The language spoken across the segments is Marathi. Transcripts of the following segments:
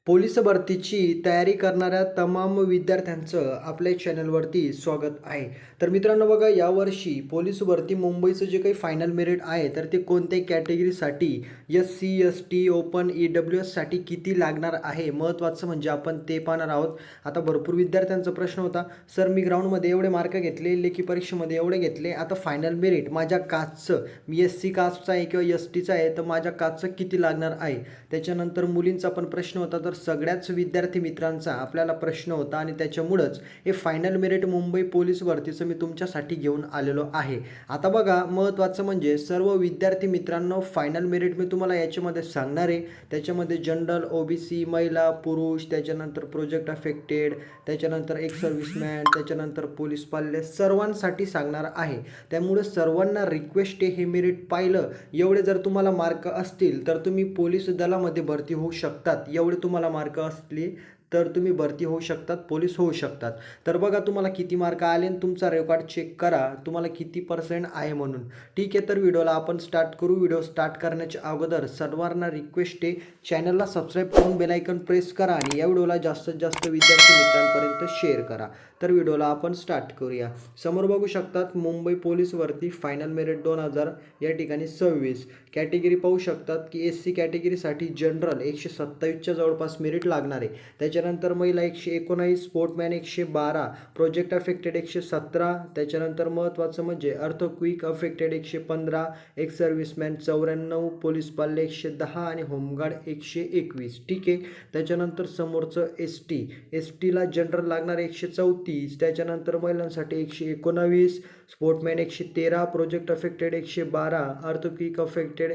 पोलीस भरतीची तयारी करणाऱ्या तमाम विद्यार्थ्यांचं आपल्या चॅनलवरती स्वागत आहे. तर मित्रांनो बघा, यावर्षी पोलीस भरती मुंबईचं जे काही फायनल मेरिट आहे तर ते कोणत्याही कॅटेगरीसाठी SC, ST, ओपन, EWSसाठी किती लागणार आहे, महत्त्वाचं म्हणजे आपण ते पाहणार आहोत. आता भरपूर विद्यार्थ्यांचा प्रश्न होता, सर मी ग्राउंडमध्ये एवढे मार्क घेतले, लेखी परीक्षेमध्ये एवढे घेतले, आता फायनल मेरिट माझ्या कास्टचं, मी SC कास्टचा आहे किंवा STचा आहे, तर माझ्या कास्टचं किती लागणार आहे. त्याच्यानंतर मुलींचा पण प्रश्न होता, तर सगळ्याच विद्यार्थी मित्रांचा आपल्याला प्रश्न होता आणि त्याच्यामुळंच हे फायनल मेरिट मुंबई पोलीस भरतीचं मी तुमच्यासाठी घेऊन आलेलो आहे. आता बघा, महत्त्वाचं म्हणजे सर्व विद्यार्थी मित्रांनो, फायनल मेरिट मी तुम्हाला याच्यामध्ये सांगणार आहे. त्याच्यामध्ये जनरल, OBC, महिला, पुरुष, त्याच्यानंतर प्रोजेक्ट अफेक्टेड, त्याच्यानंतर एक सर्व्हिसमॅन, त्याच्यानंतर पोलीस पाल्य, सर्वांसाठी सांगणार आहे. त्यामुळे सर्वांना रिक्वेस्ट आहे, हे मेरिट पाहिलं, एवढे जर तुम्हाला मार्क असतील तर तुम्ही पोलीस दलामध्ये भरती होऊ शकतात. एवढे तुम्हाला मार्क असले तर तुम्ही भरती होऊ शकतात, पोलीस होऊ शकतात. तर बघा तुम्हाला किती मार्क आले आणि तुमचा रेकॉर्ड चेक करा, तुम्हाला किती पर्सेंट आहे म्हणून. ठीक आहे, तर व्हिडिओला आपण स्टार्ट करू. व्हिडिओ स्टार्ट करण्याच्या अगोदर सर्वांना रिक्वेस्ट आहे, चॅनलला सबस्क्राईब करून बेल आयकॉन प्रेस करा आणि या व्हिडिओला जास्तीत जास्त विद्यार्थी मित्रांपर्यंत शेअर करा. तर व्हिडिओला आपण स्टार्ट करूया. समोर बघू शकतात, मुंबई पोलीस भरती फायनल मेरिट 2000 या ठिकाणी 26 कॅटेगरी पाहू शकतात की SC कॅटेगरीसाठी जनरल 127च्या जवळपास मेरिट लागणार आहे. त्याच्यानंतर महिला 119, स्पोर्टमॅन 112, प्रोजेक्ट अफेक्टेड 117, त्याच्यानंतर महत्त्वाचं म्हणजे अर्थक्विक अफेक्टेड 115, एक सर्व्हिसमॅन 94, पोलीस पाल्य 110 आणि होमगार्ड 121. ठीक आहे. त्याच्यानंतर समोरचं STला जनरल लागणार 134, त्याच्यानंतर महिलांसाठी 119, स्पोर्टमॅन 113, प्रोजेक्ट अफेक्टेड 112, अर्थक्विक अफेक्टेड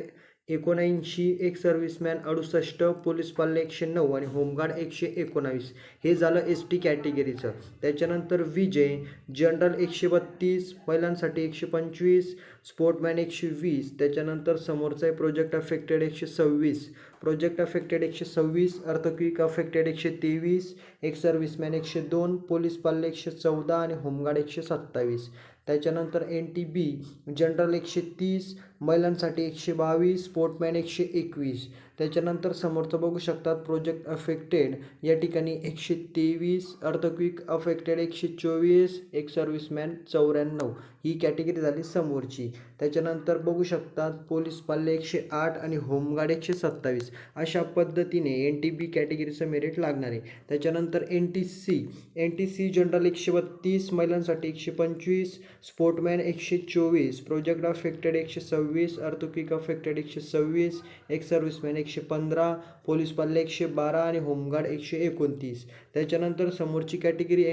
79, एक सर्व्हिसमॅन 68, पोलीस पाल्य 109 आणि होमगार्ड 119. हे झालं ST कॅटेगरीचं. त्याच्यानंतर विजय जनरल 132, महिलांसाठी 125, स्पोर्टमॅन 120, त्याच्यानंतर समोरचं आहे project affected 126, project affected 126, earthquake affected 123, एक सर्व्हिसमॅन 102, पोलीस पाल्य 114 आणि होमगार्ड 127. त्याच्यानंतर NTB जनरल 130, महिलांसाठी 122, स्पोर्टमॅन 121. त्याच्यानंतर समोरचं बघू शकतात प्रोजेक्ट अफेक्टेड या ठिकाणी 123, अर्थक्विक अफेक्टेड 124, एक सर्व्हिसमॅन 94. ही कॅटेगरी झाली समोरची. त्याच्यानंतर बघू शकतात पोलीस पाल्य 108 आणि होमगार्ड 127. अशा पद्धतीने NTB कॅटेगरीचं मेरिट लागणार आहे. त्याच्यानंतर NTC जनरल 132, महिलांसाठी 125, स्पोर्टमॅन 124, प्रोजेक्ट अफेक्टेड 126, अर्थक्विक अफेक्टेड 126, एक सर्व्हिसमॅन 115, पोलीस पाल्य 112 आणि होमगार्ड 129. त्याच्यानंतर समोरची कॅटेगरी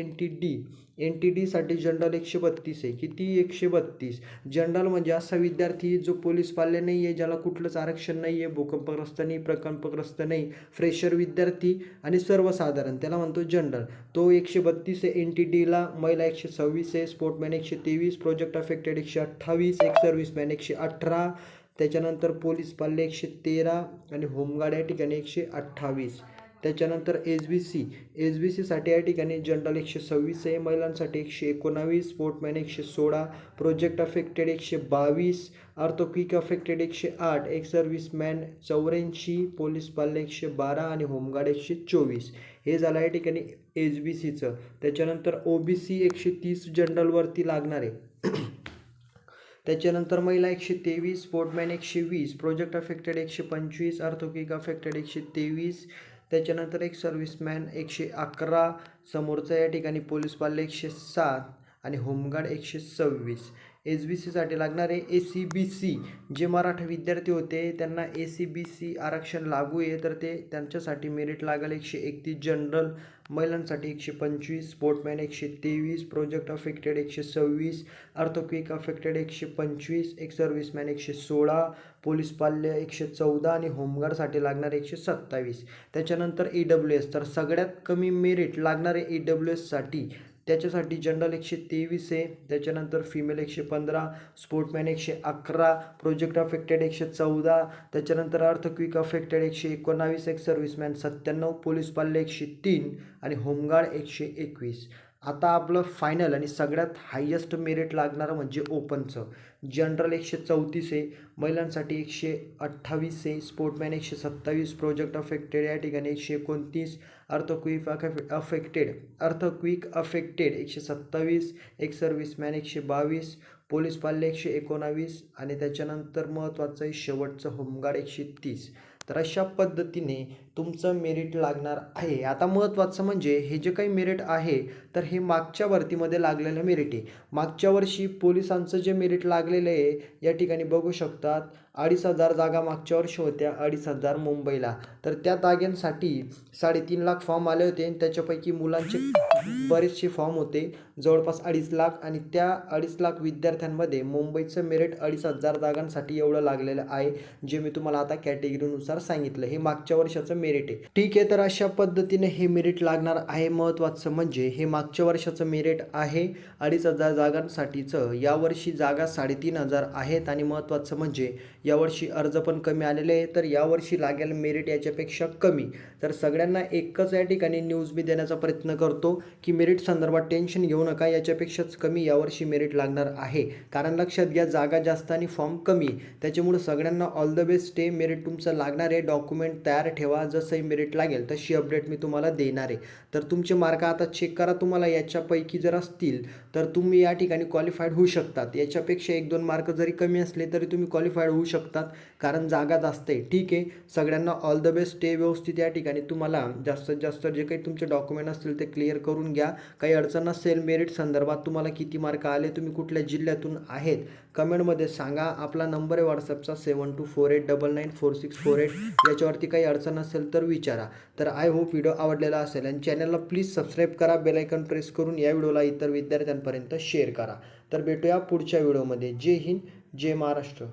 NTDसाठी जनरल 132 आहे. किती? 132. जनरल म्हणजे असा विद्यार्थी जो पोलीस पाल्य नाही आहे, ज्याला कुठलंच आरक्षण नाही आहे, भूकंपग्रस्त नाही, प्रकल्पग्रस्त नाही, फ्रेशर विद्यार्थी आणि सर्वसाधारण, त्याला म्हणतो जनरल. तो 132 आहे NTDला. महिला 126 आहे, स्पोर्टमॅन 123, प्रोजेक्ट अफेक्टेड 128, एक सर्व्हिसमॅन 118, त्याच्यानंतर पोलीस पाल्य 113 आणि होमगार्ड या ठिकाणी 128. त्याच्यानंतर SBCसाठी या ठिकाणी जनरल 126 आहे, महिलांसाठी 119, स्पोर्टमॅन 116, प्रोजेक्ट अफेक्टेड 122, अर्थक्विक अफेक्टेड 108, एक सर्व्हिसमॅन 84, पोलीस पाल्य 112 आणि होमगार्ड 124. हे झालं या ठिकाणी SBCचं. त्याच्यानंतर OBC 130 जनरलवरती लागणार आहे. त्याच्यानंतर महिला 123, स्पोर्टमॅन 120, प्रोजेक्ट अफेक्टेड 125, अर्थक्विक अफेक्टेड 123, त्याच्यानंतर एक सर्व्हिसमॅन 111, समोरचं या ठिकाणी पोलीस पाल्य 107 आणि होमगार्ड 126. SBCसाठी लागणारे ACBC जे मराठा विद्यार्थी होते त्यांना ACBC आरक्षण लागू आहे, तर ते त्यांच्यासाठी मेरिट लागेल 131 जनरल, महिलांसाठी 125, स्पोर्टमॅन 123, प्रोजेक्ट अफेक्टेड 126, अर्थक्विक अफेक्टेड 125, एक सर्व्हिसमॅन 116, पोलीस पाल्य 114 आणि होमगार्डसाठी लागणारे 127. त्याच्यानंतर EWS, तर सगळ्यात कमी मेरिट लागणारे EWSसाठी, त्याच्यासाठी जनरल 123 आहे, त्याच्यानंतर फिमेल 115, स्पोर्टमॅन 111, प्रोजेक्ट अफेक्टेड 114, त्याच्यानंतर अर्थक्विक अफेक्टेड 119, एक सर्व्हिसमॅन 97, पोलीस पाल्य 103 आणि होमगार्ड 121. आता आपलं फायनल आणि सगळ्यात हायेस्ट मेरिट लागणारं म्हणजे ओपनचं. जनरल 134 आहे, महिलांसाठी 128 आहे, स्पोर्टमॅन 127, प्रोजेक्ट अफेक्टेड या ठिकाणी 129, earthquake affected 127, ex serviceman 122, police पाल्य 119 आणि त्याच्यानंतर महत्त्वाचं आहे शेवटचं होमगार्ड 130. तर अशा पद्धतीने तुमचं मेरिट लागणार आहे. आता महत्त्वाचं म्हणजे हे जे काही मेरिट आहे तर हे मागच्या भरतीमध्ये लागलेलं मेरिट आहे. मागच्या वर्षी पोलिसांचं जे मेरिट लागलेलं आहे या ठिकाणी बघू शकतात. 2,500 जागा मागच्या वर्षी होत्या, 2,500 मुंबईला. तर त्या जागांसाठी 3.5 लाख फॉर्म आले होते आणि त्याच्यापैकी मुलांचे बरेचसे फॉर्म होते, जवळपास 2.5 लाख, आणि त्या 2.5 लाख विद्यार्थ्यांमध्ये मुंबईचं मेरिट 2,500 जागांसाठी एवढं लागलेलं आहे, जे मी तुम्हाला आता कॅटेगरीनुसार सांगितलं. हे मागच्या वर्षाचं मेरिट आहे. ठीक आहे, तर अशा पद्धतीने हे मेरिट लागणार आहे. महत्त्वाचं म्हणजे हे मागच्या वर्षाचं मेरिट आहे 2,500 जागांसाठीचं. यावर्षी जागा 3,500 आहेत आणि महत्त्वाचं म्हणजे यावर्षी अर्ज पण कमी आलेले आहे, तर यावर्षी लागेल मेरिट याच्यापेक्षा कमी. तर सगळ्यांना एकच या ठिकाणी न्यूज मी देण्याचा प्रयत्न करतो की मेरिट संदर्भात टेन्शन घेऊ नका, याच्यापेक्षाच कमी यावर्षी मेरिट लागणार आहे. कारण लक्षात घ्या, जागा जास्त आणि फॉर्म कमी, त्याच्यामुळे सगळ्यांना ऑल द बेस्ट आहे. मेरिट तुमचं लागणार आहे, डॉक्युमेंट तयार ठेवा, जसंही मेरिट लागेल तशी अपडेट मी तुम्हाला देणार आहे. तर तुमचे मार्क आता चेक करा, तुम्हाला याच्यापैकी जर असतील तर तुम्ही या ठिकाणी क्वालिफाईड होऊ शकतात. याच्यापेक्षा 1-2 मार्क जरी कमी असले तरी तुम्ही क्वालिफाईड होऊ शकतात, कारण जागा जास्त आहे. ठीक आहे, सगळ्यांना ऑल द बेस्ट आहे. व्यवस्थित या ठिकाणी तुम्हाला जास्तीत जास्त जे काही तुमचे डॉक्युमेंट असतील ते क्लिअर करून घ्या. काही अडचण नसेल मेरिट संदर्भात, तुम्हाला किती मार्क आले, तुम्ही कुठल्या जिल्ह्यातून आहेत, कमेंटमध्ये सांगा. आपला नंबर आहे व्हॉट्सअपचा 7248994648. याच्यावरती काही अडचण असेल तर विचारा. तर आय होप व्हिडिओ आवडलेला असेल आणि चॅनलला प्लीज सबस्क्राईब करा, बेल आयकॉन प्रेस करून या व्हिडिओला इतर विद्यार्थ्यांपर्यंत शेअर करा. तर भेटूया पुढच्या व्हिडिओमध्ये. जय हिंद, जय महाराष्ट्र.